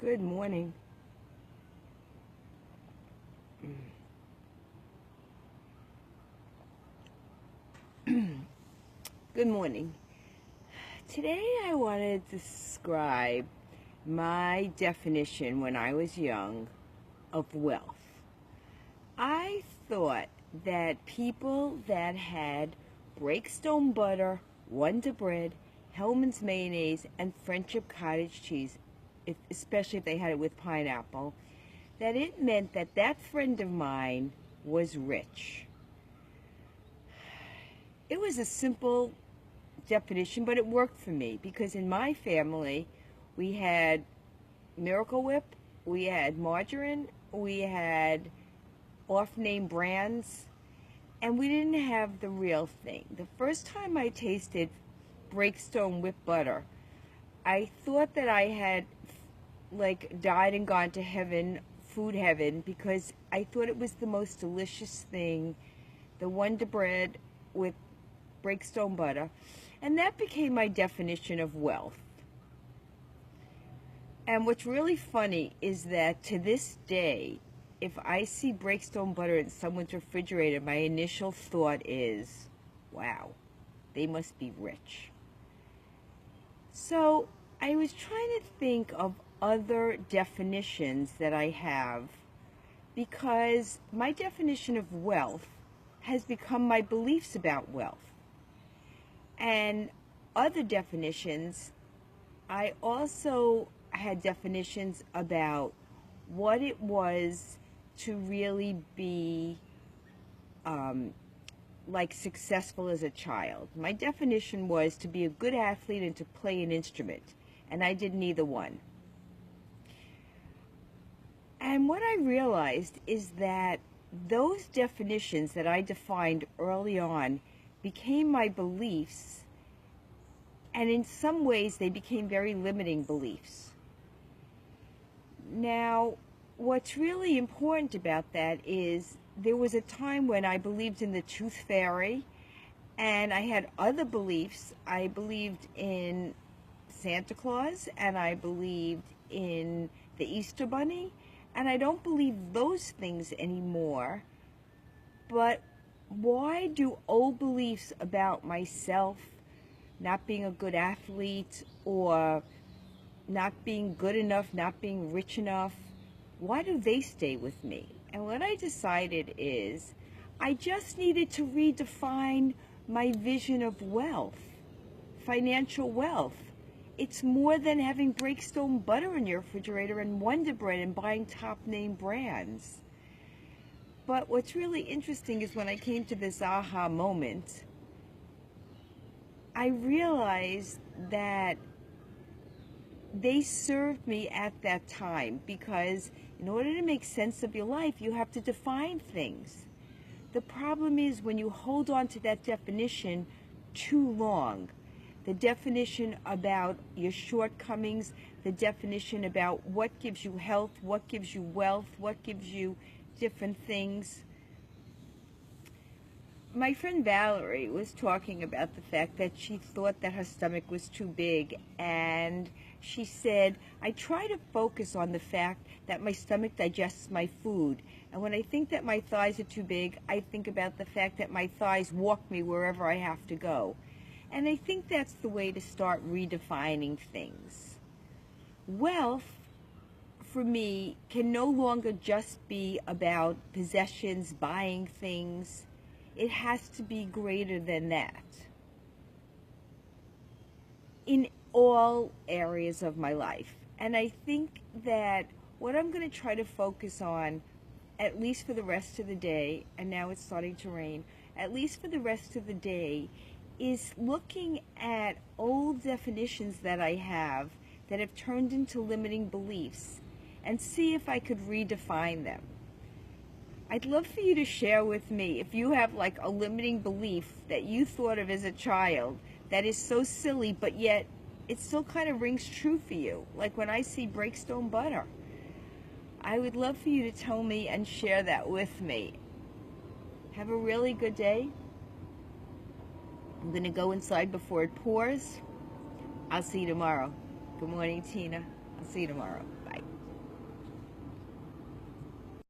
Good morning. Good morning. Today I want to describe my definition when I was young of wealth. I thought that people that had Breakstone butter, Wonderbread, Hellmans mayonnaise, and friendship cottage cheese, especially if they had it with pineapple, that it meant that that friend of mine was rich. It was a simple definition, but it worked for me because in my family, we had Miracle Whip, we had margarine, we had off-name brands, and we didn't have the real thing. The first time I tasted Breakstone whipped butter, I thought that I had died and gone to heaven, food heaven, because I thought it was the most delicious thing, the Wonder Bread with Breakstone butter, and that became my definition of wealth. And what's really funny is that to this day, if I see Breakstone butter in someone's refrigerator, my initial thought is, wow, they must be rich. So I was trying to think of other definitions that I have, because my definition of wealth has become my beliefs about wealth. And other definitions, I also had definitions about what it was to really be successful as a child. My definition was to be a good athlete and to play an instrument, and I did neither one. And what I realized is that those definitions that I defined early on became my beliefs, and in some ways they became very limiting beliefs. Now, what's really important about that is there was a time when I believed in the tooth fairy, and I had other beliefs. I believed in Santa Claus, and I believed in the Easter Bunny, and I don't believe those things anymore. But why do old beliefs about myself, not being a good athlete, or not being good enough, not being rich enough, why do they stay with me? And what I decided is I just needed to redefine my vision of wealth, financial wealth. It's more than having Breakstone butter in your refrigerator and Wonder Bread and buying top name brands. But what's really interesting is when I came to this aha moment, I realized that they served me at that time, because in order to make sense of your life, you have to define things. The problem is when you hold on to that definition too long, the definition about your shortcomings, the definition about what gives you health, what gives you wealth, what gives you different things. My friend Valerie was talking about the fact that she thought that her stomach was too big, and she said, I try to focus on the fact that my stomach digests my food, and when I think that my thighs are too big, I think about the fact that my thighs walk me wherever I have to go. And I think that's the way to start redefining things. Wealth, for me, can no longer just be about possessions, buying things. It has to be greater than that in all areas of my life. And I think that what I'm going to try to focus on, at least for the rest of the day, and now it's starting to rain, at least for the rest of the day, is looking at old definitions that I have that have turned into limiting beliefs and see if I could redefine them. I'd love for you to share with me if you have a limiting belief that you thought of as a child that is so silly, but yet it still kind of rings true for you. Like when I see Breakstone butter, I would love for you to tell me and share that with me. Have a really good day. I'm going to go inside before it pours. I'll see you tomorrow. Good morning, Tina. I'll see you tomorrow. Bye.